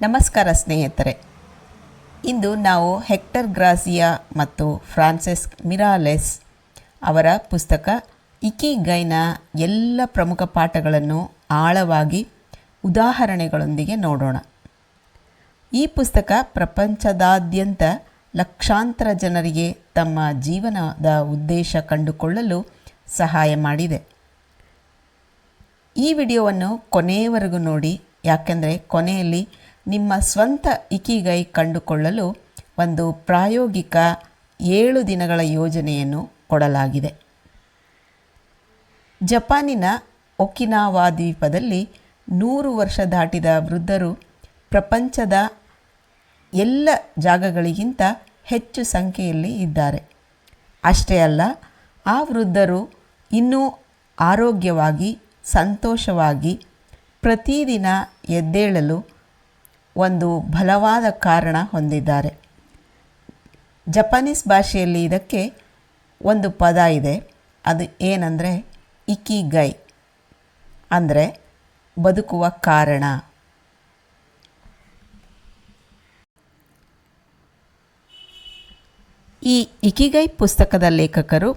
ನಮಸ್ಕಾರ ಸ್ನೇಹಿತರೆ. ಇಂದು ನಾವು ಹೆಕ್ಟರ್ ಗ್ರಾಸಿಯಾ ಮತ್ತು ಫ್ರಾನ್ಸಿಸ್ ಮಿರಾಲೆಸ್ ಅವರ ಪುಸ್ತಕ ಇಕಿಗೈನ ಎಲ್ಲ ಪ್ರಮುಖ ಪಾಠಗಳನ್ನು ಆಳವಾಗಿ ಉದಾಹರಣೆಗಳೊಂದಿಗೆ ನೋಡೋಣ. ಈ ಪುಸ್ತಕ ಪ್ರಪಂಚದಾದ್ಯಂತ ಲಕ್ಷಾಂತರ ಜನರಿಗೆ ತಮ್ಮ ಜೀವನದ ಉದ್ದೇಶ ಕಂಡುಕೊಳ್ಳಲು ಸಹಾಯ ಮಾಡಿದೆ. ಈ ವಿಡಿಯೋವನ್ನು ಕೊನೆಯವರೆಗೂ ನೋಡಿ, ಯಾಕೆಂದರೆ ಕೊನೆಯಲ್ಲಿ ನಿಮ್ಮ ಸ್ವಂತ ಇಕಿಗೈ ಕಂಡುಕೊಳ್ಳಲು ಒಂದು ಪ್ರಾಯೋಗಿಕ 7 ದಿನಗಳ ಯೋಜನೆಯನ್ನು ಕೊಡಲಾಗಿದೆ. ಜಪಾನಿನ ಒಕಿನಾವಾ ದ್ವೀಪದಲ್ಲಿ 100 ವರ್ಷ ದಾಟಿದ ವೃದ್ಧರು ಪ್ರಪಂಚದ ಎಲ್ಲ ಜಾಗಗಳಿಗಿಂತ ಹೆಚ್ಚು ಸಂಖ್ಯೆಯಲ್ಲಿ ಇದ್ದಾರೆ. ಅಷ್ಟೇ ಅಲ್ಲ, ಆ ವೃದ್ಧರು ಇನ್ನೂ ಆರೋಗ್ಯವಾಗಿ, ಸಂತೋಷವಾಗಿ ಪ್ರತಿದಿನ ಎದ್ದೇಳಲು ಒಂದು ಬಲವಾದ ಕಾರಣ ಹೊಂದಿದ್ದಾರೆ. ಜಪಾನೀಸ್ ಭಾಷೆಯಲ್ಲಿ ಇದಕ್ಕೆ ಒಂದು ಪದ ಇದೆ. ಅದು ಏನಂದರೆ ಇಕಿಗೈ, ಅಂದರೆ ಬದುಕುವ ಕಾರಣ. ಈ ಇಕಿಗೈ ಪುಸ್ತಕದ ಲೇಖಕರು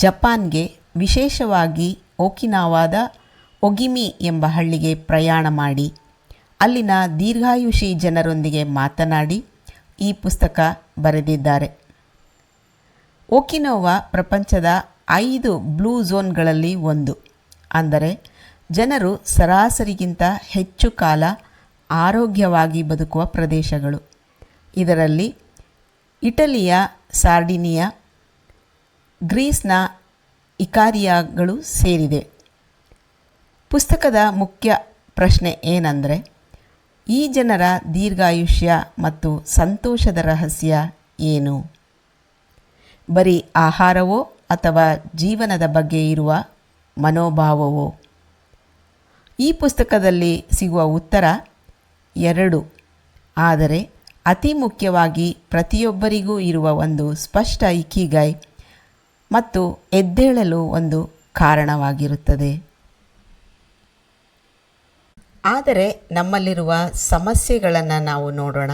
ಜಪಾನ್ಗೆ, ವಿಶೇಷವಾಗಿ ಒಕಿನಾವಾದ ಒಗಿಮಿ ಎಂಬ ಹಳ್ಳಿಗೆ ಪ್ರಯಾಣ ಮಾಡಿ ಅಲ್ಲಿನ ದೀರ್ಘಾಯುಷಿ ಜನರೊಂದಿಗೆ ಮಾತನಾಡಿ ಈ ಪುಸ್ತಕ ಬರೆದಿದ್ದಾರೆ. ಒಕಿನೋವಾ ಪ್ರಪಂಚದ 5 ಬ್ಲೂ ಝೋನ್ಗಳಲ್ಲಿ ಒಂದು, ಅಂದರೆ ಜನರು ಸರಾಸರಿಗಿಂತ ಹೆಚ್ಚು ಕಾಲ ಆರೋಗ್ಯವಾಗಿ ಬದುಕುವ ಪ್ರದೇಶಗಳು. ಇದರಲ್ಲಿ ಇಟಲಿಯ ಸಾರ್ಡಿನಿಯಾ, ಗ್ರೀಸ್ನ ಇಕಾರಿಯಾಗಳು ಸೇರಿದೆ. ಪುಸ್ತಕದ ಮುಖ್ಯ ಪ್ರಶ್ನೆ ಏನಂದರೆ, ಈ ಜನರ ದೀರ್ಘಾಯುಷ್ಯ ಮತ್ತು ಸಂತೋಷದ ರಹಸ್ಯ ಏನು? ಬರೀ ಆಹಾರವೋ ಅಥವಾ ಜೀವನದ ಬಗ್ಗೆ ಇರುವ ಮನೋಭಾವವೋ? ಈ ಪುಸ್ತಕದಲ್ಲಿ ಸಿಗುವ ಉತ್ತರ 2, ಆದರೆ ಅತಿ ಮುಖ್ಯವಾಗಿ ಪ್ರತಿಯೊಬ್ಬರಿಗೂ ಇರುವ ಒಂದು ಸ್ಪಷ್ಟ ಇಕಿಗೈ ಮತ್ತು ಎದ್ದೇಳಲು ಒಂದು ಕಾರಣವಾಗಿರುತ್ತದೆ. ಆದರೆ ನಮ್ಮಲ್ಲಿರುವ ಸಮಸ್ಯೆಗಳನ್ನು ನಾವು ನೋಡೋಣ.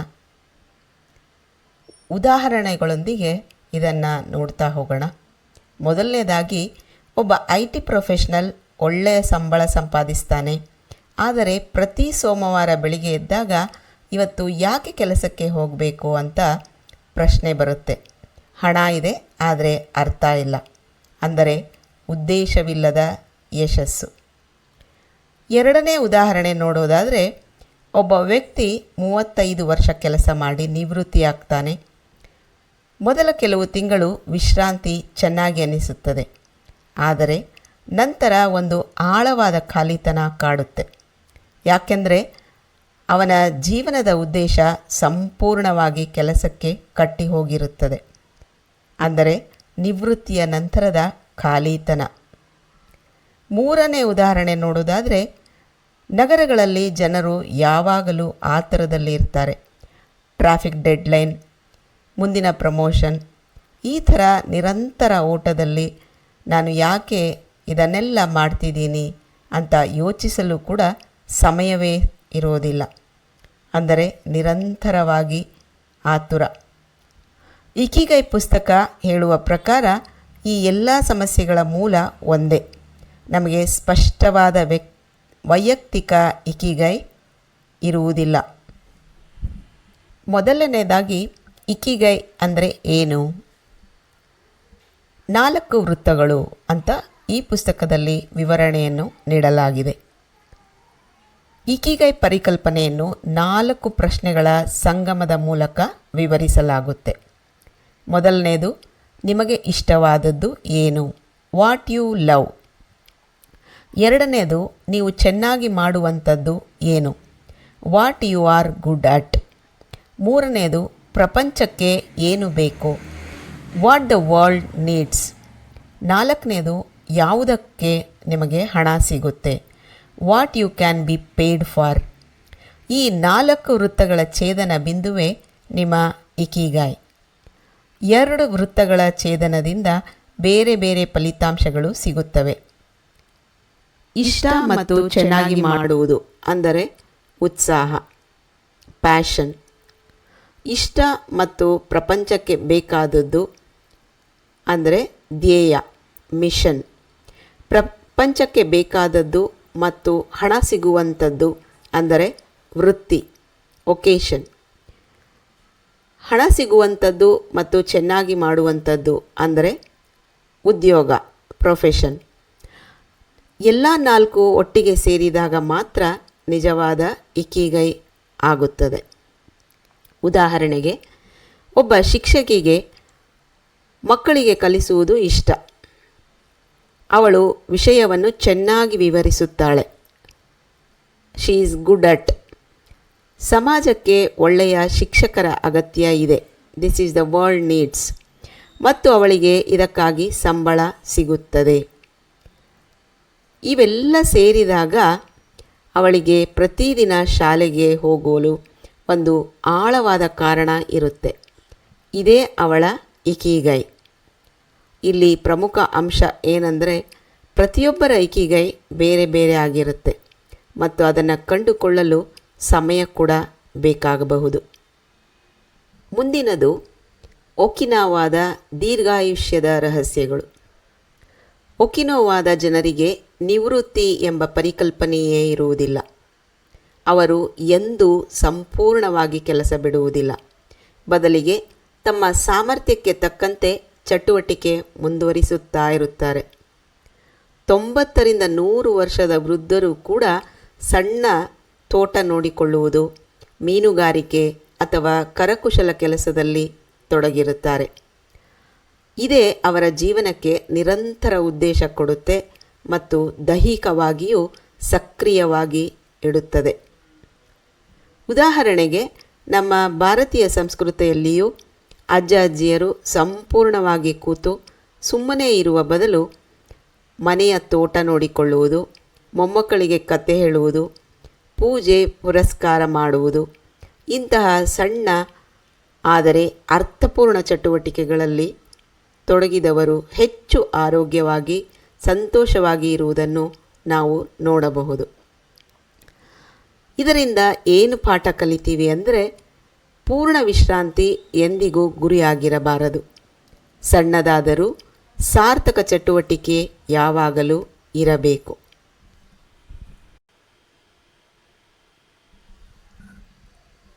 ಉದಾಹರಣೆಗಳೊಂದಿಗೆ ಇದನ್ನು ನೋಡ್ತಾ ಹೋಗೋಣ. ಮೊದಲನೇದಾಗಿ, ಒಬ್ಬ IT ಪ್ರೊಫೆಷ್ನಲ್ ಒಳ್ಳೆಯ ಸಂಬಳ ಸಂಪಾದಿಸ್ತಾನೆ. ಆದರೆ ಪ್ರತಿ ಸೋಮವಾರ ಬೆಳಿಗ್ಗೆ ಎದ್ದಾಗ ಇವತ್ತು ಯಾಕೆ ಕೆಲಸಕ್ಕೆ ಹೋಗಬೇಕು ಅಂತ ಪ್ರಶ್ನೆ ಬರುತ್ತೆ. ಹಣ ಇದೆ, ಆದರೆ ಅರ್ಥ ಇಲ್ಲ, ಅಂದರೆ ಉದ್ದೇಶವಿಲ್ಲದ ಯಶಸ್ಸು. ಎರಡನೇ ಉದಾಹರಣೆ ನೋಡೋದಾದರೆ, ಒಬ್ಬ ವ್ಯಕ್ತಿ 35 ವರ್ಷ ಕೆಲಸ ಮಾಡಿ ನಿವೃತ್ತಿಯಾಗ್ತಾನೆ. ಮೊದಲ ಕೆಲವು ತಿಂಗಳು ವಿಶ್ರಾಂತಿ ಚೆನ್ನಾಗಿ ಅನಿಸುತ್ತದೆ, ಆದರೆ ನಂತರ ಒಂದು ಆಳವಾದ ಖಾಲಿತನ ಕಾಡುತ್ತೆ. ಯಾಕೆಂದರೆ ಅವನ ಜೀವನದ ಉದ್ದೇಶ ಸಂಪೂರ್ಣವಾಗಿ ಕೆಲಸಕ್ಕೆ ಕಟ್ಟಿ ಹೋಗಿರುತ್ತದೆ, ಅಂದರೆ ನಿವೃತ್ತಿಯ ನಂತರದ ಖಾಲಿತನ. ಮೂರನೇ ಉದಾಹರಣೆ ನೋಡೋದಾದರೆ, ನಗರಗಳಲ್ಲಿ ಜನರು ಯಾವಾಗಲೂ ಆತರದಲ್ಲಿ ಇರ್ತಾರೆ. ಟ್ರಾಫಿಕ್ ಡೆಡ್ಲೈನ್, ಮುಂದಿನ ಪ್ರಮೋಷನ್, ಈ ಥರ ನಿರಂತರ ಓಟದಲ್ಲಿ ನಾನು ಯಾಕೆ ಇದನ್ನೆಲ್ಲ ಮಾಡ್ತಿದ್ದೀನಿ ಅಂತ ಯೋಚಿಸಲು ಕೂಡ ಸಮಯವೇ ಇರೋದಿಲ್ಲ, ಅಂದರೆ ನಿರಂತರವಾಗಿ ಆತುರ. ಇಕಿಗೈ ಪುಸ್ತಕ ಹೇಳುವ ಪ್ರಕಾರ ಈ ಎಲ್ಲ ಸಮಸ್ಯೆಗಳ ಮೂಲ ಒಂದೇ. ನಮಗೆ ಸ್ಪಷ್ಟವಾದ ವೈಯಕ್ತಿಕ ಇಕಿಗೈ ಇರುವುದಿಲ್ಲ. ಮೊದಲನೇದಾಗಿ, ಇಕಿಗೈ ಅಂದರೆ ಏನು? 4 ವೃತ್ತಗಳು ಅಂತ ಈ ಪುಸ್ತಕದಲ್ಲಿ ವಿವರಣೆಯನ್ನು ನೀಡಲಾಗಿದೆ. ಇಕಿಗೈ ಪರಿಕಲ್ಪನೆಯನ್ನು 4 ಪ್ರಶ್ನೆಗಳ ಸಂಗಮದ ಮೂಲಕ ವಿವರಿಸಲಾಗುತ್ತೆ. ಮೊದಲನೇದು, ನಿಮಗೆ ಇಷ್ಟವಾದದ್ದು ಏನು? What you love. ಎರಡನೇದು, ನೀವು ಚೆನ್ನಾಗಿ ಮಾಡುವಂಥದ್ದು ಏನು? What you are good at. ಮೂರನೇದು, ಪ್ರಪಂಚಕ್ಕೆ ಏನು ಬೇಕು? What the world needs. ನಾಲ್ಕನೇದು, ಯಾವುದಕ್ಕೆ ನಿಮಗೆ ಹಣ ಸಿಗುತ್ತೆ? What you can be paid for. ಈ 4 ವೃತ್ತಗಳ ಛೇದನ ಬಿಂದುವೇ ನಿಮ್ಮ ಇಕಿಗೈ. 2 ವೃತ್ತಗಳ ಛೇದನದಿಂದ ಬೇರೆ ಬೇರೆ ಫಲಿತಾಂಶಗಳು ಸಿಗುತ್ತವೆ. ಇಷ್ಟ ಮತ್ತು ಚೆನ್ನಾಗಿ ಮಾಡುವುದು ಅಂದರೆ ಉತ್ಸಾಹ. ಪ್ಯಾಷನ್. ಇಷ್ಟ ಮತ್ತು ಪ್ರಪಂಚಕ್ಕೆ ಬೇಕಾದದ್ದು ಅಂದರೆ ಧ್ಯೇಯ, ಮಿಷನ್. ಪ್ರಪಂಚಕ್ಕೆ ಬೇಕಾದದ್ದು ಮತ್ತು ಹಣ ಸಿಗುವಂಥದ್ದು ಅಂದರೆ ವೃತ್ತಿ, ಒಕೇಶನ್. ಹಣ ಸಿಗುವಂಥದ್ದು ಮತ್ತು ಚೆನ್ನಾಗಿ ಮಾಡುವಂಥದ್ದು ಅಂದರೆ ಉದ್ಯೋಗ, ಪ್ರೊಫೆಷನ್. ಎಲ್ಲ ನಾಲ್ಕು ಒಟ್ಟಿಗೆ ಸೇರಿದಾಗ ಮಾತ್ರ ನಿಜವಾದ ಇಕಿಗೈ ಆಗುತ್ತದೆ. ಉದಾಹರಣೆಗೆ, ಒಬ್ಬ ಶಿಕ್ಷಕಿಗೆ ಮಕ್ಕಳಿಗೆ ಕಲಿಸುವುದು ಇಷ್ಟ. ಅವಳು ವಿಷಯವನ್ನು ಚೆನ್ನಾಗಿ ವಿವರಿಸುತ್ತಾಳೆ. She is good at. ಸಮಾಜಕ್ಕೆ ಒಳ್ಳೆಯ ಶಿಕ್ಷಕರ ಅಗತ್ಯ ಇದೆ. This is the world needs. ಮತ್ತು ಅವಳಿಗೆ ಇದಕ್ಕಾಗಿ ಸಂಬಳ ಸಿಗುತ್ತದೆ. ಇವೆಲ್ಲ ಸೇರಿದಾಗ ಅವಳಿಗೆ ಪ್ರತಿದಿನ ಶಾಲೆಗೆ ಹೋಗಲು ಒಂದು ಆಳವಾದ ಕಾರಣ ಇರುತ್ತೆ. ಇದೇ ಅವಳ ಇಕಿಗೈ. ಇಲ್ಲಿ ಪ್ರಮುಖ ಅಂಶ ಏನಂದರೆ, ಪ್ರತಿಯೊಬ್ಬರ ಇಕಿಗೈ ಬೇರೆ ಬೇರೆ ಆಗಿರುತ್ತೆ ಮತ್ತು ಅದನ್ನು ಕಂಡುಕೊಳ್ಳಲು ಸಮಯ ಕೂಡ ಬೇಕಾಗಬಹುದು. ಮುಂದಿನದು ಒಕಿನಾವಾದ ದೀರ್ಘಾಯುಷ್ಯದ ರಹಸ್ಯಗಳು. ಒಕಿನೋವಾದ ಜನರಿಗೆ ನಿವೃತ್ತಿ ಎಂಬ ಪರಿಕಲ್ಪನೆಯೇ ಇರುವುದಿಲ್ಲ. ಅವರು ಎಂದೂ ಸಂಪೂರ್ಣವಾಗಿ ಕೆಲಸ ಬಿಡುವುದಿಲ್ಲ. ಬದಲಿಗೆ ತಮ್ಮ ಸಾಮರ್ಥ್ಯಕ್ಕೆ ತಕ್ಕಂತೆ ಚಟುವಟಿಕೆ ಮುಂದುವರಿಸುತ್ತಾ ಇರುತ್ತಾರೆ. 90ರಿಂದ 100 ವರ್ಷದ ವೃದ್ಧರು ಕೂಡ ಸಣ್ಣ ತೋಟ ನೋಡಿಕೊಳ್ಳುವುದು, ಮೀನುಗಾರಿಕೆ ಅಥವಾ ಕರಕುಶಲ ಕೆಲಸದಲ್ಲಿ ತೊಡಗಿರುತ್ತಾರೆ. ಇದೇ ಅವರ ಜೀವನಕ್ಕೆ ನಿರಂತರ ಉದ್ದೇಶ ಕೊಡುತ್ತೆ ಮತ್ತು ದೈಹಿಕವಾಗಿಯೂ ಸಕ್ರಿಯವಾಗಿ ಇಡುತ್ತದೆ. ಉದಾಹರಣೆಗೆ, ನಮ್ಮ ಭಾರತೀಯ ಸಂಸ್ಕೃತಿಯಲ್ಲಿಯೂ ಅಜ್ಜ ಅಜ್ಜಿಯರು ಸಂಪೂರ್ಣವಾಗಿ ಕೂತು ಸುಮ್ಮನೆ ಇರುವ ಬದಲು ಮನೆಯ ತೋಟ ನೋಡಿಕೊಳ್ಳುವುದು, ಮೊಮ್ಮಕ್ಕಳಿಗೆ ಕತೆ ಹೇಳುವುದು, ಪೂಜೆ ಪುರಸ್ಕಾರ ಮಾಡುವುದು, ಇಂತಹ ಸಣ್ಣ ಆದರೆ ಅರ್ಥಪೂರ್ಣ ಚಟುವಟಿಕೆಗಳಲ್ಲಿ ತೊಡಗಿದವರು ಹೆಚ್ಚು ಆರೋಗ್ಯವಾಗಿ ಸಂತೋಷವಾಗಿ ಇರುವುದನ್ನು ನಾವು ನೋಡಬಹುದು. ಇದರಿಂದ ಏನು ಪಾಠ ಕಲಿತೀವಿ ಅಂದರೆ, ಪೂರ್ಣ ವಿಶ್ರಾಂತಿ ಎಂದಿಗೂ ಗುರಿಯಾಗಿರಬಾರದು. ಸಣ್ಣದಾದರೂ ಸಾರ್ಥಕ ಚಟುವಟಿಕೆ ಯಾವಾಗಲೂ ಇರಬೇಕು.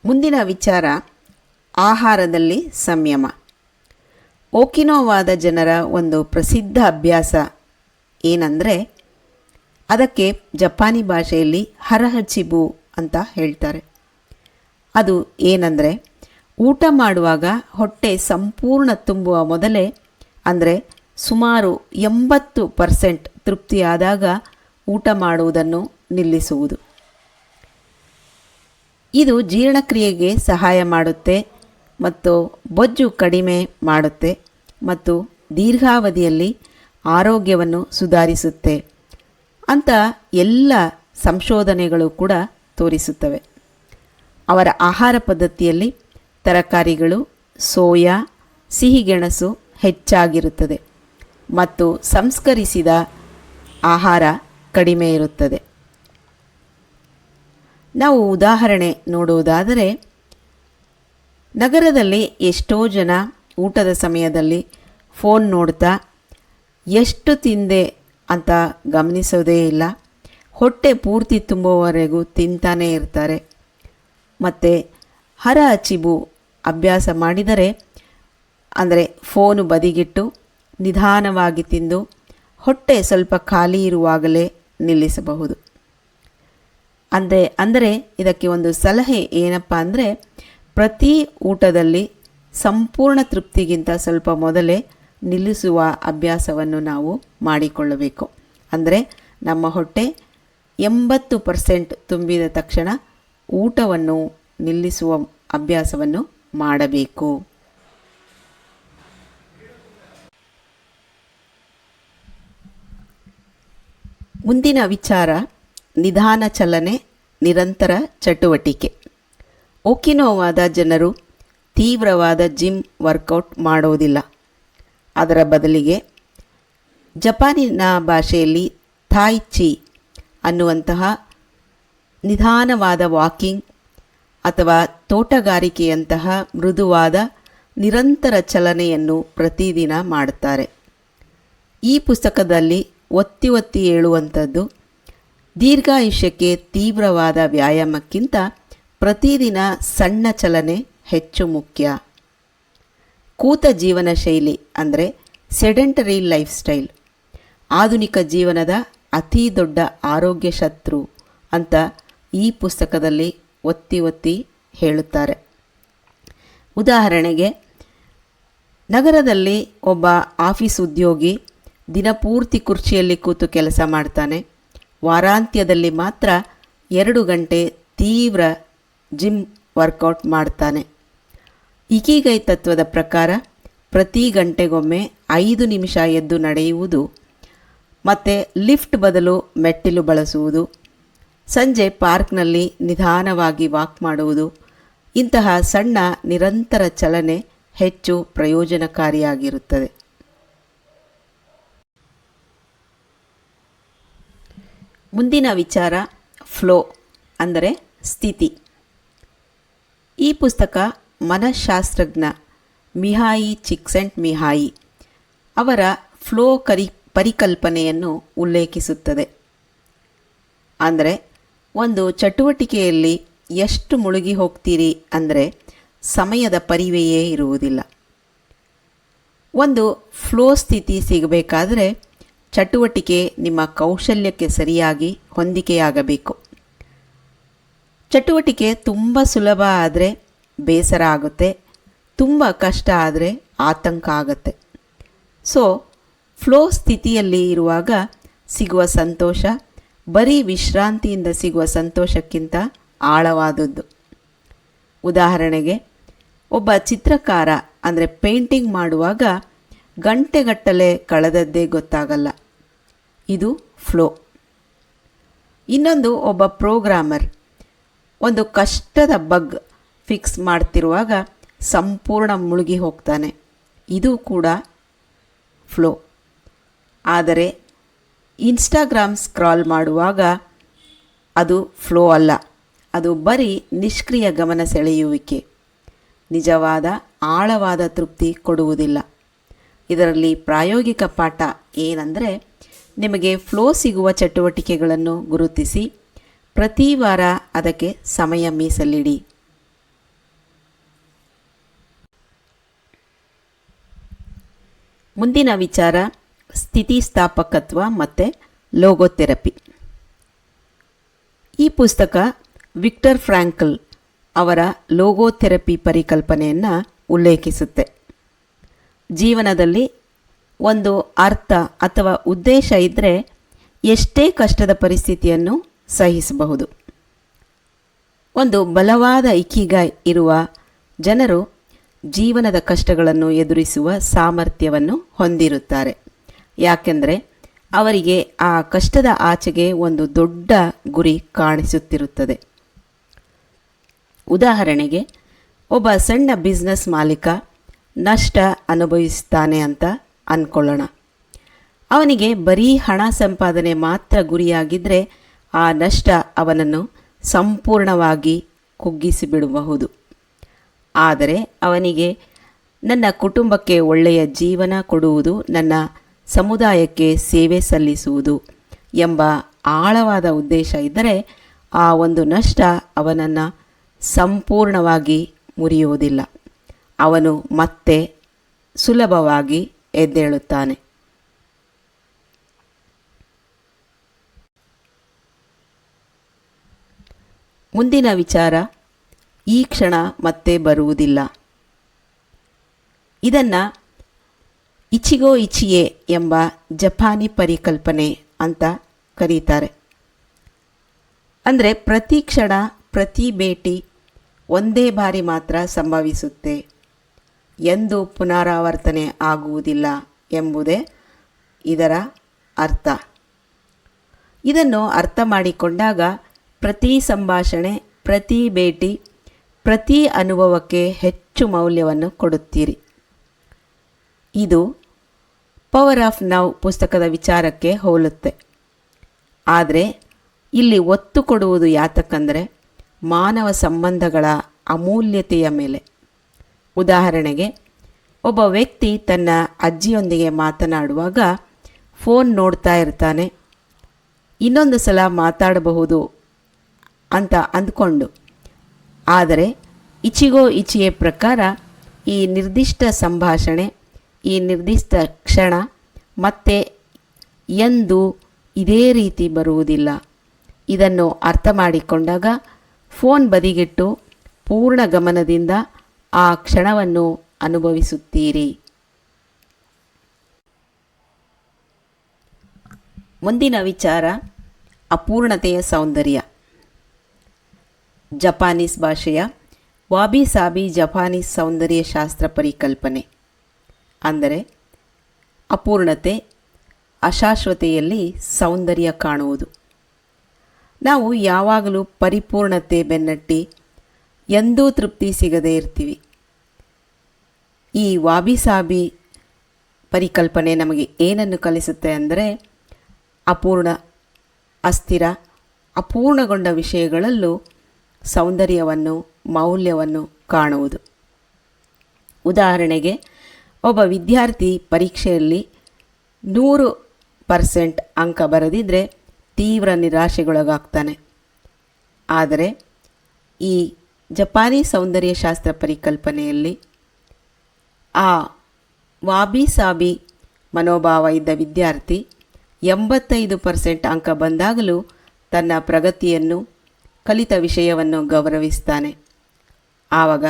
ಮುಂದಿನ ವಿಚಾರ, ಆಹಾರದಲ್ಲಿ ಸಂಯಮ. ಓಕಿನೋವಾದ ಜನರ ಒಂದು ಪ್ರಸಿದ್ಧ ಅಭ್ಯಾಸ ಏನಂದರೆ, ಅದಕ್ಕೆ ಜಪಾನಿ ಭಾಷೆಯಲ್ಲಿ ಹರಹಚಿಬು ಅಂತ ಹೇಳ್ತಾರೆ. ಅದು ಏನಂದರೆ, ಊಟ ಮಾಡುವಾಗ ಹೊಟ್ಟೆ ಸಂಪೂರ್ಣ ತುಂಬುವ ಮೊದಲೇ, ಅಂದರೆ ಸುಮಾರು 80% ತೃಪ್ತಿಯಾದಾಗ ಊಟ ಮಾಡುವುದನ್ನು ನಿಲ್ಲಿಸುವುದು. ಇದು ಜೀರ್ಣಕ್ರಿಯೆಗೆ ಸಹಾಯ ಮಾಡುತ್ತೆ ಮತ್ತು ಬೊಜ್ಜು ಕಡಿಮೆ ಮಾಡುತ್ತೆ ಮತ್ತು ದೀರ್ಘಾವಧಿಯಲ್ಲಿ ಆರೋಗ್ಯವನ್ನು ಸುಧಾರಿಸುತ್ತೆ ಅಂತ ಎಲ್ಲ ಸಂಶೋಧನೆಗಳು ಕೂಡ ತೋರಿಸುತ್ತವೆ. ಅವರ ಆಹಾರ ಪದ್ಧತಿಯಲ್ಲಿ ತರಕಾರಿಗಳು, ಸೋಯಾ, ಸಿಹಿಗೆಣಸು ಹೆಚ್ಚಾಗಿರುತ್ತದೆ ಮತ್ತು ಸಂಸ್ಕರಿಸಿದ ಆಹಾರ ಕಡಿಮೆ ಇರುತ್ತದೆ. ನಾವು ಉದಾಹರಣೆ ನೋಡುವುದಾದರೆ, ನಗರದಲ್ಲಿ ಎಷ್ಟೋ ಜನ ಊಟದ ಸಮಯದಲ್ಲಿ ಫೋನ್ ನೋಡ್ತಾ ಎಷ್ಟು ತಿಂದೆ ಅಂತ ಗಮನಿಸೋದೇ ಇಲ್ಲ. ಹೊಟ್ಟೆ ಪೂರ್ತಿ ತುಂಬುವವರೆಗೂ ತಿಂತಾನೇ ಇರ್ತಾರೆ. ಮತ್ತು ಹರಹಚಿಬು ಅಭ್ಯಾಸ ಮಾಡಿದರೆ, ಅಂದರೆ ಫೋನು ಬದಿಗಿಟ್ಟು ನಿಧಾನವಾಗಿ ತಿಂದು ಹೊಟ್ಟೆ ಸ್ವಲ್ಪ ಖಾಲಿ ಇರುವಾಗಲೇ ನಿಲ್ಲಿಸಬಹುದು. ಅಂದರೆ ಇದಕ್ಕೆ ಒಂದು ಸಲಹೆ ಏನಪ್ಪ ಅಂದರೆ, ಪ್ರತಿ ಊಟದಲ್ಲಿ ಸಂಪೂರ್ಣ ತೃಪ್ತಿಗಿಂತ ಸ್ವಲ್ಪ ಮೊದಲೇ ನಿಲ್ಲಿಸುವ ಅಭ್ಯಾಸವನ್ನು ನಾವು ಮಾಡಿಕೊಳ್ಳಬೇಕು. ಅಂದರೆ ನಮ್ಮ ಹೊಟ್ಟೆ 80% ತುಂಬಿದ ತಕ್ಷಣ ಊಟವನ್ನು ನಿಲ್ಲಿಸುವ ಅಭ್ಯಾಸವನ್ನು ಮಾಡಬೇಕು. ಮುಂದಿನ ವಿಚಾರ, ನಿಧಾನ ಚಲನೆ, ನಿರಂತರ ಚಟುವಟಿಕೆ. ಓಕಿನೋವಾದ ಜನರು ತೀವ್ರವಾದ ಜಿಮ್ ವರ್ಕೌಟ್ ಮಾಡುವುದಿಲ್ಲ. ಅದರ ಬದಲಿಗೆ ಜಪಾನಿನ ಭಾಷೆಯಲ್ಲಿ ಥಾಯ್ ಚಿ ಅನ್ನುವಂತಹ ನಿಧಾನವಾದ ವಾಕಿಂಗ್ ಅಥವಾ ತೋಟಗಾರಿಕೆಯಂತಹ ಮೃದುವಾದ ನಿರಂತರ ಚಲನೆಯನ್ನು ಪ್ರತಿದಿನ ಮಾಡುತ್ತಾರೆ. ಈ ಪುಸ್ತಕದಲ್ಲಿ ಒತ್ತಿ ಒತ್ತಿ ಹೇಳುವಂಥದ್ದು ದೀರ್ಘಾಯುಷ್ಯಕ್ಕೆ ತೀವ್ರವಾದ ವ್ಯಾಯಾಮಕ್ಕಿಂತ ಪ್ರತಿದಿನ ಸಣ್ಣ ಚಲನೆ ಹೆಚ್ಚು ಮುಖ್ಯ. ಕೂತ ಜೀವನ ಶೈಲಿ ಅಂದರೆ ಸೆಡೆಂಟರಿ ಲೈಫ್ ಸ್ಟೈಲ್ ಆಧುನಿಕ ಜೀವನದ ಅತಿ ದೊಡ್ಡ ಆರೋಗ್ಯ ಶತ್ರು ಅಂತ ಈ ಪುಸ್ತಕದಲ್ಲಿ ಒತ್ತಿ ಒತ್ತಿ ಹೇಳುತ್ತಾರೆ. ಉದಾಹರಣೆಗೆ, ನಗರದಲ್ಲಿ ಒಬ್ಬ ಆಫೀಸ್ ಉದ್ಯೋಗಿ ದಿನಪೂರ್ತಿ ಕುರ್ಚಿಯಲ್ಲಿ ಕೂತು ಕೆಲಸ ಮಾಡ್ತಾನೆ. ವಾರಾಂತ್ಯದಲ್ಲಿ ಮಾತ್ರ 2 ಗಂಟೆ ತೀವ್ರ ಜಿಮ್ ವರ್ಕೌಟ್ ಮಾಡ್ತಾನೆ. ಇಕಿಗೈ ತತ್ವದ ಪ್ರಕಾರ ಪ್ರತಿ ಗಂಟೆಗೊಮ್ಮೆ 5 ನಿಮಿಷ ಎದ್ದು ನಡೆಯುವುದು ಮತ್ತು ಲಿಫ್ಟ್ ಬದಲು ಮೆಟ್ಟಿಲು ಬಳಸುವುದು, ಸಂಜೆ ಪಾರ್ಕ್ನಲ್ಲಿ ನಿಧಾನವಾಗಿ ವಾಕ್ ಮಾಡುವುದು, ಇಂತಹ ಸಣ್ಣ ನಿರಂತರ ಚಲನೆ ಹೆಚ್ಚು ಪ್ರಯೋಜನಕಾರಿಯಾಗಿರುತ್ತದೆ. ಮುಂದಿನ ವಿಚಾರ ಫ್ಲೋ ಅಂದರೆ ಸ್ಥಿತಿ. ಈ ಪುಸ್ತಕ ಮನಃಶಾಸ್ತ್ರಜ್ಞ ಮಿಹಾಯಿ ಚಿಕ್ಸೆಂಟ್ಮಿಹಾಯಿ ಅವರ ಫ್ಲೋ ಪರಿಕಲ್ಪನೆಯನ್ನು ಉಲ್ಲೇಖಿಸುತ್ತದೆ. ಅಂದರೆ ಒಂದು ಚಟುವಟಿಕೆಯಲ್ಲಿ ಎಷ್ಟು ಮುಳುಗಿ ಹೋಗ್ತೀರಿ ಅಂದರೆ ಸಮಯದ ಪರಿವೆಯೇ ಇರುವುದಿಲ್ಲ. ಒಂದು ಫ್ಲೋ ಸ್ಥಿತಿ ಸಿಗಬೇಕಾದರೆ ಚಟುವಟಿಕೆ ನಿಮ್ಮ ಕೌಶಲ್ಯಕ್ಕೆ ಸರಿಯಾಗಿ ಹೊಂದಿಕೆಯಾಗಬೇಕು. ಚಟುವಟಿಕೆ ತುಂಬ ಸುಲಭ ಆದರೆ ಬೇಸರ ಆಗುತ್ತೆ, ತುಂಬ ಕಷ್ಟ ಆದರೆ ಆತಂಕ ಆಗುತ್ತೆ. ಸೊ ಫ್ಲೋ ಸ್ಥಿತಿಯಲ್ಲಿ ಇರುವಾಗ ಸಿಗುವ ಸಂತೋಷ ಬರೀ ವಿಶ್ರಾಂತಿಯಿಂದ ಸಿಗುವ ಸಂತೋಷಕ್ಕಿಂತ ಆಳವಾದದ್ದು. ಉದಾಹರಣೆಗೆ, ಒಬ್ಬ ಚಿತ್ರಕಾರ ಅಂದರೆ ಪೇಂಟಿಂಗ್ ಮಾಡುವಾಗ ಗಂಟೆಗಟ್ಟಲೆ ಕಳೆದದ್ದೇ ಗೊತ್ತಾಗಲ್ಲ. ಇದು ಫ್ಲೋ. ಇನ್ನೊಂದು, ಒಬ್ಬ ಪ್ರೋಗ್ರಾಮರ್ ಒಂದು ಕಷ್ಟದ ಬಗ್ ಫಿಕ್ಸ್ ಮಾಡ್ತಿರುವಾಗ ಸಂಪೂರ್ಣ ಮುಳುಗಿ ಹೋಗ್ತಾನೆ. ಇದು ಕೂಡ ಫ್ಲೋ. ಆದರೆ ಇನ್ಸ್ಟಾಗ್ರಾಮ್ ಸ್ಕ್ರಾಲ್ ಮಾಡುವಾಗ ಅದು ಫ್ಲೋ ಅಲ್ಲ, ಅದು ಬರೀ ನಿಷ್ಕ್ರಿಯ ಗಮನ ಸೆಳೆಯುವಿಕೆ, ನಿಜವಾದ ಆಳವಾದ ತೃಪ್ತಿ ಕೊಡುವುದಿಲ್ಲ. ಇದರಲ್ಲಿ ಪ್ರಾಯೋಗಿಕ ಪಾಠ ಏನಂದರೆ, ನಿಮಗೆ ಫ್ಲೋ ಸಿಗುವ ಚಟುವಟಿಕೆಗಳನ್ನು ಗುರುತಿಸಿ ಪ್ರತಿ ವಾರ ಅದಕ್ಕೆ ಸಮಯ ಮೀಸಲಿಡಿ. ಮುಂದಿನ ವಿಚಾರ ಸ್ಥಿತಿಸ್ಥಾಪಕತ್ವ ಮತ್ತು ಲೋಗೋಥೆರಪಿ. ಈ ಪುಸ್ತಕ ವಿಕ್ಟರ್ ಫ್ರಾಂಕಲ್ ಅವರ ಲೋಗೋಥೆರಪಿ ಪರಿಕಲ್ಪನೆಯನ್ನು ಉಲ್ಲೇಖಿಸುತ್ತೆ. ಜೀವನದಲ್ಲಿ ಒಂದು ಅರ್ಥ ಅಥವಾ ಉದ್ದೇಶ ಇದ್ದರೆ ಎಷ್ಟೇ ಕಷ್ಟದ ಪರಿಸ್ಥಿತಿಯನ್ನು ಸಹಿಸಬಹುದು. ಒಂದು ಬಲವಾದ ಇಕಿಗಾಯ್ ಇರುವ ಜನರು ಜೀವನದ ಕಷ್ಟಗಳನ್ನು ಎದುರಿಸುವ ಸಾಮರ್ಥ್ಯವನ್ನು ಹೊಂದಿರುತ್ತಾರೆ. ಯಾಕೆಂದರೆ ಅವರಿಗೆ ಆ ಕಷ್ಟದ ಆಚೆಗೆ ಒಂದು ದೊಡ್ಡ ಗುರಿ ಕಾಣಿಸುತ್ತಿರುತ್ತದೆ. ಉದಾಹರಣೆಗೆ, ಒಬ್ಬ ಸಣ್ಣ ಬಿಸ್ನೆಸ್ ಮಾಲೀಕ ನಷ್ಟ ಅನುಭವಿಸುತ್ತಾನೆ ಅಂತ ಅಂದ್ಕೊಳ್ಳೋಣ. ಅವನಿಗೆ ಬರೀ ಹಣ ಸಂಪಾದನೆ ಮಾತ್ರ ಗುರಿಯಾಗಿದ್ದರೆ ಆ ನಷ್ಟ ಅವನನ್ನು ಸಂಪೂರ್ಣವಾಗಿ ಕುಗ್ಗಿಸಿಬಿಡಬಹುದು. ಆದರೆ ಅವನಿಗೆ ನನ್ನ ಕುಟುಂಬಕ್ಕೆ ಒಳ್ಳೆಯ ಜೀವನ ಕೊಡುವುದು, ನನ್ನ ಸಮುದಾಯಕ್ಕೆ ಸೇವೆ ಸಲ್ಲಿಸುವುದು ಎಂಬ ಆಳವಾದ ಉದ್ದೇಶ ಇದ್ದರೆ ಆ ಒಂದು ನಷ್ಟ ಅವನನ್ನು ಸಂಪೂರ್ಣವಾಗಿ ಮುರಿಯುವುದಿಲ್ಲ. ಅವನು ಮತ್ತೆ ಸುಲಭವಾಗಿ ಎದ್ದೇಳುತ್ತಾನೆ. ಮುಂದಿನ ವಿಚಾರ, ಈ ಕ್ಷಣ ಮತ್ತೆ ಬರುವುದಿಲ್ಲ. ಇದನ್ನು ಇಚಿಗೋ ಇಚಿಯೆ ಎಂಬ ಜಪಾನಿ ಪರಿಕಲ್ಪನೆ ಅಂತ ಕರೀತಾರೆ. ಅಂದರೆ ಪ್ರತಿ ಕ್ಷಣ, ಪ್ರತಿ ಭೇಟಿ ಒಂದೇ ಬಾರಿ ಮಾತ್ರ ಸಂಭವಿಸುತ್ತೆ, ಎಂದು ಪುನರಾವರ್ತನೆ ಆಗುವುದಿಲ್ಲ ಎಂಬುದೇ ಇದರ ಅರ್ಥ. ಇದನ್ನು ಅರ್ಥ ಮಾಡಿಕೊಂಡಾಗ ಪ್ರತಿ ಸಂಭಾಷಣೆ, ಪ್ರತಿ ಭೇಟಿ, ಪ್ರತಿ ಅನುಭವಕ್ಕೆ ಹೆಚ್ಚು ಮೌಲ್ಯವನ್ನು ಕೊಡುತ್ತೀರಿ. ಇದು ಪವರ್ ಆಫ್ ನೌ ಪುಸ್ತಕದ ವಿಚಾರಕ್ಕೆ ಹೋಲುತ್ತೆ. ಆದರೆ ಇಲ್ಲಿ ಒತ್ತು ಕೊಡುವುದು ಯಾತಕ್ಕಂದರೆ ಮಾನವ ಸಂಬಂಧಗಳ ಅಮೂಲ್ಯತೆಯ ಮೇಲೆ. ಉದಾಹರಣೆಗೆ, ಒಬ್ಬ ವ್ಯಕ್ತಿ ತನ್ನ ಅಜ್ಜಿಯೊಂದಿಗೆ ಮಾತನಾಡುವಾಗ ಫೋನ್ ನೋಡ್ತಾ ಇರ್ತಾನೆ. ಇನ್ನೊಂದು ಸಲ ಮಾತಾಡಬಹುದು ಅಂತ ಅಂದ್ಕೊಂಡು, ಆದರೆ ಇಚಿಗೋ ಇಚಿಯೆ ಪ್ರಕಾರ ಈ ನಿರ್ದಿಷ್ಟ ಸಂಭಾಷಣೆ, ಈ ನಿರ್ದಿಷ್ಟ ಕ್ಷಣ ಮತ್ತೆ ಎಂದು ಇದೇ ರೀತಿ ಬರುವುದಿಲ್ಲ. ಇದನ್ನು ಅರ್ಥ ಮಾಡಿಕೊಂಡಾಗ ಫೋನ್ ಬದಿಗಿಟ್ಟು ಪೂರ್ಣ ಗಮನದಿಂದ ಆ ಕ್ಷಣವನ್ನು ಅನುಭವಿಸುತ್ತೀರಿ. ಮುಂದಿನ ವಿಚಾರ, ಅಪೂರ್ಣತೆಯ ಸೌಂದರ್ಯ. ಜಪಾನೀಸ್ ಭಾಷೆಯ ವಾಬಿ ಸಾಬಿ ಜಪಾನೀಸ್ ಸೌಂದರ್ಯ ಶಾಸ್ತ್ರ ಪರಿಕಲ್ಪನೆ. ಅಂದರೆ ಅಪೂರ್ಣತೆ, ಅಶಾಶ್ವತೆಯಲ್ಲಿ ಸೌಂದರ್ಯ ಕಾಣುವುದು. ನಾವು ಯಾವಾಗಲೂ ಪರಿಪೂರ್ಣತೆ ಬೆನ್ನಟ್ಟಿ ಎಂದೂ ತೃಪ್ತಿ ಸಿಗದೇ ಇರ್ತೀವಿ. ಈ ವಾಬಿ ಸಾಬಿ ಪರಿಕಲ್ಪನೆ ನಮಗೆ ಏನನ್ನು ಕಲಿಸುತ್ತೆ ಅಂದರೆ, ಅಪೂರ್ಣ, ಅಸ್ಥಿರ, ಅಪೂರ್ಣಗೊಂಡ ವಿಷಯಗಳಲ್ಲೂ ಸೌಂದರ್ಯವನ್ನು, ಮೌಲ್ಯವನ್ನು ಕಾಣುವುದು. ಉದಾಹರಣೆಗೆ, ಒಬ್ಬ ವಿದ್ಯಾರ್ಥಿ ಪರೀಕ್ಷೆಯಲ್ಲಿ 100% ಅಂಕ ಬರೆದಿದ್ದರೆ ತೀವ್ರ ನಿರಾಶೆಗೊಳಗಾಗ್ತಾನೆ. ಆದರೆ ಈ ಜಪಾನಿ ಸೌಂದರ್ಯಶಾಸ್ತ್ರ ಪರಿಕಲ್ಪನೆಯಲ್ಲಿ ಆ ವಾಬಿ ಸಾಬಿ ಮನೋಭಾವ ಇದ್ದ ವಿದ್ಯಾರ್ಥಿ 85% ಅಂಕ ಬಂದಾಗಲೂ ತನ್ನ ಪ್ರಗತಿಯನ್ನು, ಕಲಿತ ವಿಷಯವನ್ನು ಗೌರವಿಸ್ತಾನೆ. ಆವಾಗ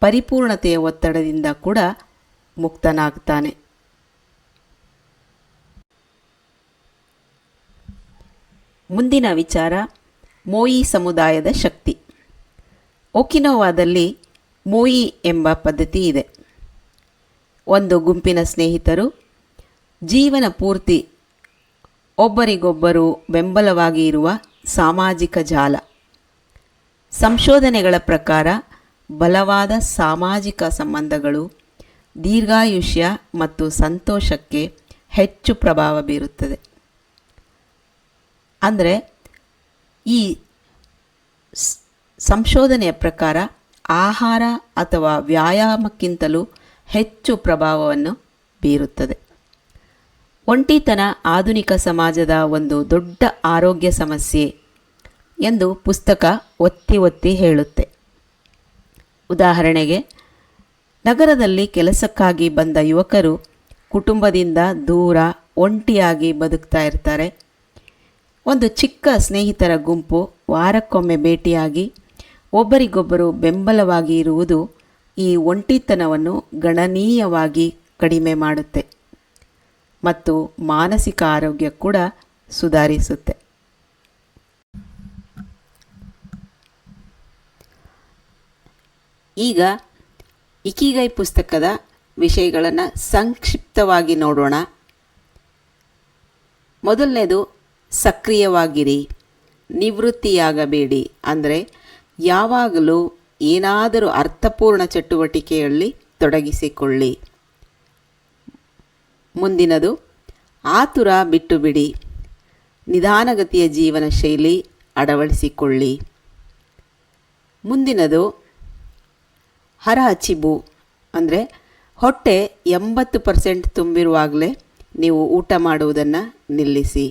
ಪರಿಪೂರ್ಣತೆಯ ಒತ್ತಡದಿಂದ ಕೂಡ ಮುಕ್ತನಾಗ್ತಾನೆ. ಮುಂದಿನ ವಿಚಾರ, ಮೋಯಿ ಸಮುದಾಯದ ಶಕ್ತಿ. ಒಕಿನೋವಾದಲ್ಲಿ ಮೋಯಿ ಎಂಬ ಪದ್ಧತಿ ಇದೆ. ಒಂದು ಗುಂಪಿನ ಸ್ನೇಹಿತರು ಜೀವನ ಪೂರ್ತಿ ಒಬ್ಬರಿಗೊಬ್ಬರು ಬೆಂಬಲವಾಗಿ ಇರುವ ಸಾಮಾಜಿಕ ಜಾಲ. ಸಂಶೋಧನೆಗಳ ಪ್ರಕಾರ ಬಲವಾದ ಸಾಮಾಜಿಕ ಸಂಬಂಧಗಳು ದೀರ್ಘಾಯುಷ್ಯ ಮತ್ತು ಸಂತೋಷಕ್ಕೆ ಹೆಚ್ಚು ಪ್ರಭಾವ ಬೀರುತ್ತದೆ. ಅಂದರೆ ಈ ಸಂಶೋಧನೆಯ ಪ್ರಕಾರ ಆಹಾರ ಅಥವಾ ವ್ಯಾಯಾಮಕ್ಕಿಂತಲೂ ಹೆಚ್ಚು ಪ್ರಭಾವವನ್ನು ಬೀರುತ್ತದೆ. ಒಂಟಿತನ ಆಧುನಿಕ ಸಮಾಜದ ಒಂದು ದೊಡ್ಡ ಆರೋಗ್ಯ ಸಮಸ್ಯೆ ಎಂದು ಪುಸ್ತಕ ಒತ್ತಿ ಒತ್ತಿ ಹೇಳುತ್ತೆ. ಉದಾಹರಣೆಗೆ, ನಗರದಲ್ಲಿ ಕೆಲಸಕ್ಕಾಗಿ ಬಂದ ಯುವಕರು ಕುಟುಂಬದಿಂದ ದೂರ ಒಂಟಿಯಾಗಿ ಬದುಕ್ತಾ ಇರ್ತಾರೆ. ಒಂದು ಚಿಕ್ಕ ಸ್ನೇಹಿತರ ಗುಂಪು ವಾರಕ್ಕೊಮ್ಮೆ ಭೇಟಿಯಾಗಿ ಒಬ್ಬರಿಗೊಬ್ಬರು ಬೆಂಬಲವಾಗಿ ಇರುವುದು ಈ ಒಂಟಿತನವನ್ನು ಗಣನೀಯವಾಗಿ ಕಡಿಮೆ ಮಾಡುತ್ತೆ ಮತ್ತು ಮಾನಸಿಕ ಆರೋಗ್ಯ ಕೂಡ ಸುಧಾರಿಸುತ್ತೆ. ಈಗ ಇಕಿಗೈ ಪುಸ್ತಕದ ವಿಷಯಗಳನ್ನು ಸಂಕ್ಷಿಪ್ತವಾಗಿ ನೋಡೋಣ. ಮೊದಲನೇದು, ಸಕ್ರಿಯವಾಗಿರಿ, ನಿವೃತ್ತಿಯಾಗಬೇಡಿ. ಅಂದರೆ ಯಾವಾಗಲೂ ಏನಾದರೂ ಅರ್ಥಪೂರ್ಣ ಚಟುವಟಿಕೆಯಲ್ಲಿ ತೊಡಗಿಸಿಕೊಳ್ಳಿ. ಮುಂದಿನದು, ಆತುರ ಬಿಟ್ಟು ಬಿಡಿ, ನಿಧಾನಗತಿಯ ಜೀವನ ಶೈಲಿ ಅಳವಡಿಸಿಕೊಳ್ಳಿ. ಮುಂದಿನದು, ಹರ ಹಚಿಬು, ಅಂದರೆ ಹೊಟ್ಟೆ 80% ತುಂಬಿರುವಾಗಲೇ ನೀವು ಊಟ ಮಾಡುವುದನ್ನು ನಿಲ್ಲಿಸಿ.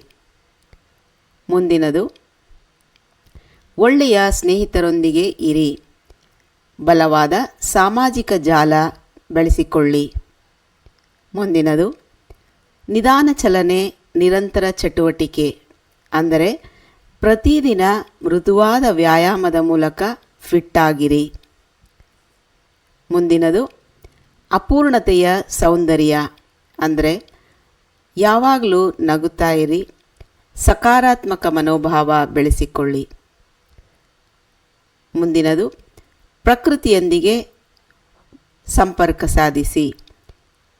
ಮುಂದಿನದು, ಒಳ್ಳೆಯ ಸ್ನೇಹಿತರೊಂದಿಗೆ ಇರಿ, ಬಲವಾದ ಸಾಮಾಜಿಕ ಜಾಲ ಬೆಳೆಸಿಕೊಳ್ಳಿ. ಮುಂದಿನದು, ನಿಧಾನ ಚಲನೆ, ನಿರಂತರ ಚಟುವಟಿಕೆ. ಅಂದರೆ ಪ್ರತಿದಿನ ಮೃದುವಾದ ವ್ಯಾಯಾಮದ ಮೂಲಕ ಫಿಟ್ ಆಗಿರಿ. ಮುಂದಿನದು, ಅಪೂರ್ಣತೆಯ ಸೌಂದರ್ಯ. ಅಂದರೆ ಯಾವಾಗಲೂ ನಗುತ್ತಾ ಇರಿ, ಸಕಾರಾತ್ಮಕ ಮನೋಭಾವ ಬೆಳೆಸಿಕೊಳ್ಳಿ. ಮುಂದಿನದು, ಪ್ರಕೃತಿಯೊಂದಿಗೆ ಸಂಪರ್ಕ ಸಾಧಿಸಿ,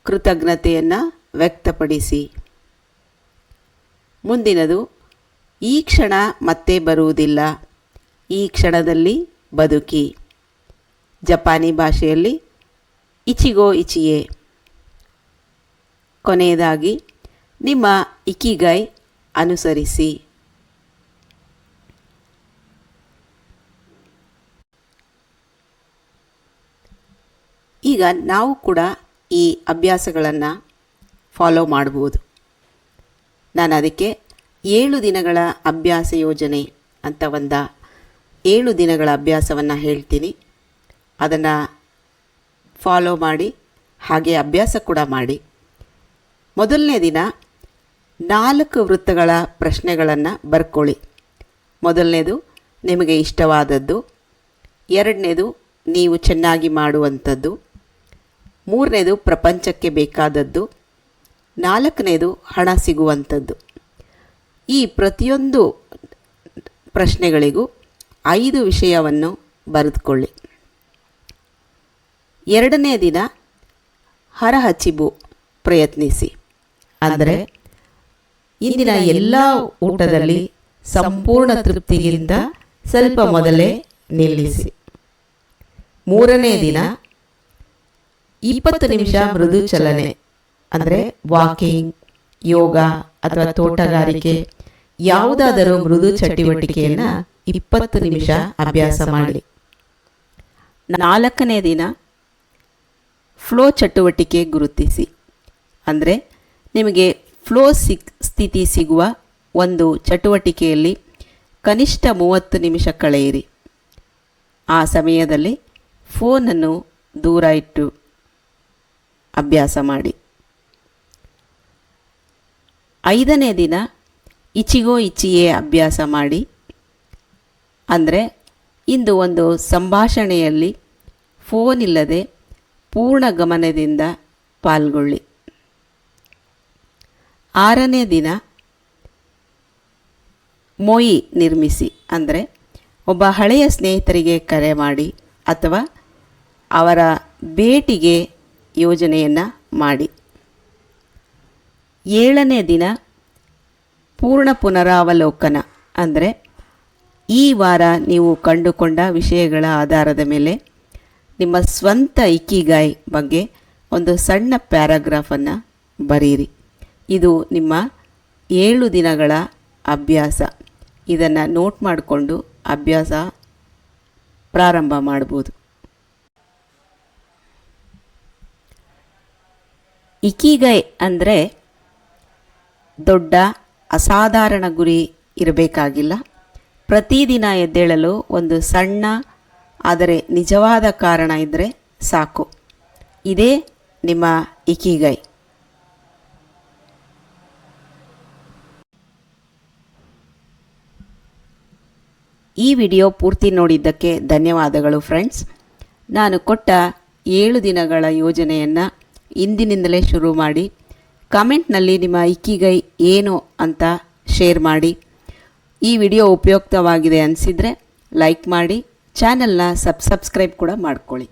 ಕೃತಜ್ಞತೆಯನ್ನು ವ್ಯಕ್ತಪಡಿಸಿ. ಮುಂದಿನದು, ಈ ಕ್ಷಣ ಮತ್ತೆ ಬರುವುದಿಲ್ಲ, ಈ ಕ್ಷಣದಲ್ಲಿ ಬದುಕಿ. ಜಪಾನಿ ಭಾಷೆಯಲ್ಲಿ ಇಚಿಗೋ ಇಚಿಯೆ. ಕೊನೆಯದಾಗಿ, ನಿಮ್ಮ ಇಕಿಗೈ ಅನುಸರಿಸಿ. ಈಗ ನಾವು ಕೂಡ ಈ ಅಭ್ಯಾಸಗಳನ್ನು ಫಾಲೋ ಮಾಡ್ಬೋದು. ನಾನು ಅದಕ್ಕೆ 7 ದಿನಗಳ ಅಭ್ಯಾಸ ಯೋಜನೆ ಅಂತ 7 ದಿನಗಳ ಅಭ್ಯಾಸವನ್ನು ಹೇಳ್ತೀನಿ. ಅದನ್ನು ಫಾಲೋ ಮಾಡಿ, ಹಾಗೆ ಅಭ್ಯಾಸ ಕೂಡ ಮಾಡಿ. ಮೊದಲನೇ ದಿನ 4 ವೃತ್ತಗಳ ಪ್ರಶ್ನೆಗಳನ್ನು ಬರ್ಕೊಳ್ಳಿ. ಮೊದಲನೇದು ನಿಮಗೆ ಇಷ್ಟವಾದದ್ದು, ಎರಡನೇದು ನೀವು ಚೆನ್ನಾಗಿ ಮಾಡುವಂಥದ್ದು, ಮೂರನೇದು ಪ್ರಪಂಚಕ್ಕೆ ಬೇಕಾದದ್ದು, ನಾಲ್ಕನೇದು ಹಣ ಸಿಗುವಂಥದ್ದು. ಈ ಪ್ರತಿಯೊಂದು ಪ್ರಶ್ನೆಗಳಿಗೂ 5 ವಿಷಯವನ್ನು ಬರೆದುಕೊಳ್ಳಿ. ಎರಡನೇ ದಿನ ಹರಹಚಿಬು ಪ್ರಯತ್ನಿಸಿ. ಅಂದರೆ ಇಂದಿನ ಎಲ್ಲ ಊಟದಲ್ಲಿ ಸಂಪೂರ್ಣ ತೃಪ್ತಿಗಿಂತ ಸ್ವಲ್ಪ ಮೊದಲೇ ನಿಲ್ಲಿಸಿ. ಮೂರನೇ ದಿನ 20 ನಿಮಿಷ ಮೃದು ಚಲನೆ, ಅಂದರೆ ವಾಕಿಂಗ್, ಯೋಗ ಅಥವಾ ತೋಟಗಾರಿಕೆ, ಯಾವುದಾದರೂ ಮೃದು ಚಟುವಟಿಕೆಯನ್ನು 20 ನಿಮಿಷ ಅಭ್ಯಾಸ ಮಾಡಿ. ನಾಲ್ಕನೇ ದಿನ ಫ್ಲೋ ಚಟುವಟಿಕೆ ಗುರುತಿಸಿ. ಅಂದರೆ ನಿಮಗೆ ಫ್ಲೋ ಸ್ಥಿತಿ ಸಿಗುವ ಒಂದು ಚಟುವಟಿಕೆಯಲ್ಲಿ ಕನಿಷ್ಠ 30 ನಿಮಿಷ ಕಳೆಯಿರಿ. ಆ ಸಮಯದಲ್ಲಿ ಫೋನನ್ನು ದೂರ ಇಟ್ಟು ಅಭ್ಯಾಸ ಮಾಡಿ. 5ನೇ ದಿನ ಇಚಿಗೋ ಇಚಿಯೇ ಅಭ್ಯಾಸ ಮಾಡಿ. ಅಂದರೆ ಇಂದು ಒಂದು ಸಂಭಾಷಣೆಯಲ್ಲಿ ಫೋನ್ ಇಲ್ಲದೆ ಪೂರ್ಣ ಗಮನದಿಂದ ಪಾಲ್ಗೊಳ್ಳಿ. 6ನೇ ದಿನ ಮೊಯಿ ನಿರ್ಮಿಸಿ. ಅಂದರೆ ಒಬ್ಬ ಹಳೆಯ ಸ್ನೇಹಿತರಿಗೆ ಕರೆ ಮಾಡಿ ಅಥವಾ ಅವರ ಭೇಟಿಗೆ ಯೋಜನೆಯನ್ನು ಮಾಡಿ. 7ನೇ ದಿನ ಪೂರ್ಣ ಪುನರಾವಲೋಕನ. ಅಂದರೆ ಈ ವಾರ ನೀವು ಕಂಡುಕೊಂಡ ವಿಷಯಗಳ ಆಧಾರದ ಮೇಲೆ ನಿಮ್ಮ ಸ್ವಂತ ಇಕಿಗಾಯ್ ಬಗ್ಗೆ ಒಂದು ಸಣ್ಣ ಪ್ಯಾರಾಗ್ರಾಫನ್ನು ಬರೀರಿ. ಇದು ನಿಮ್ಮ 7 ದಿನಗಳ ಅಭ್ಯಾಸ. ಇದನ್ನು ನೋಟ್ ಮಾಡಿಕೊಂಡು ಅಭ್ಯಾಸ ಪ್ರಾರಂಭ ಮಾಡ್ಬೋದು. ಇಕಿಗೈ ಅಂದರೆ ದೊಡ್ಡ ಅಸಾಧಾರಣ ಗುರಿ ಇರಬೇಕಾಗಿಲ್ಲ. ಪ್ರತಿದಿನ ಎದ್ದೇಳಲು ಒಂದು ಸಣ್ಣ ಆದರೆ ನಿಜವಾದ ಕಾರಣ ಇದ್ದರೆ ಸಾಕು. ಇದೇ ನಿಮ್ಮ ಇಕಿಗೈ. ಈ ವಿಡಿಯೋ ಪೂರ್ತಿ ನೋಡಿದ್ದಕ್ಕೆ ಧನ್ಯವಾದಗಳು ಫ್ರೆಂಡ್ಸ್. ನಾನು ಕೊಟ್ಟ 7 ದಿನಗಳ ಯೋಜನೆಯನ್ನು ಇಂದಿನಿಂದಲೇ ಶುರು ಮಾಡಿ ಕಾಮೆಂಟ್ನಲ್ಲಿ ನಿಮ್ಮ ಇಕಿಗೈ ಏನು ಅಂತ ಶೇರ್ ಮಾಡಿ. ಈ ವಿಡಿಯೋ ಉಪಯುಕ್ತವಾಗಿದೆ ಅನಿಸಿದರೆ ಲೈಕ್ ಮಾಡಿ, ಚಾನಲ್ನ ಸಬ್ಸ್ಕ್ರೈಬ್ ಕೂಡ ಮಾಡ್ಕೊಳ್ಳಿ.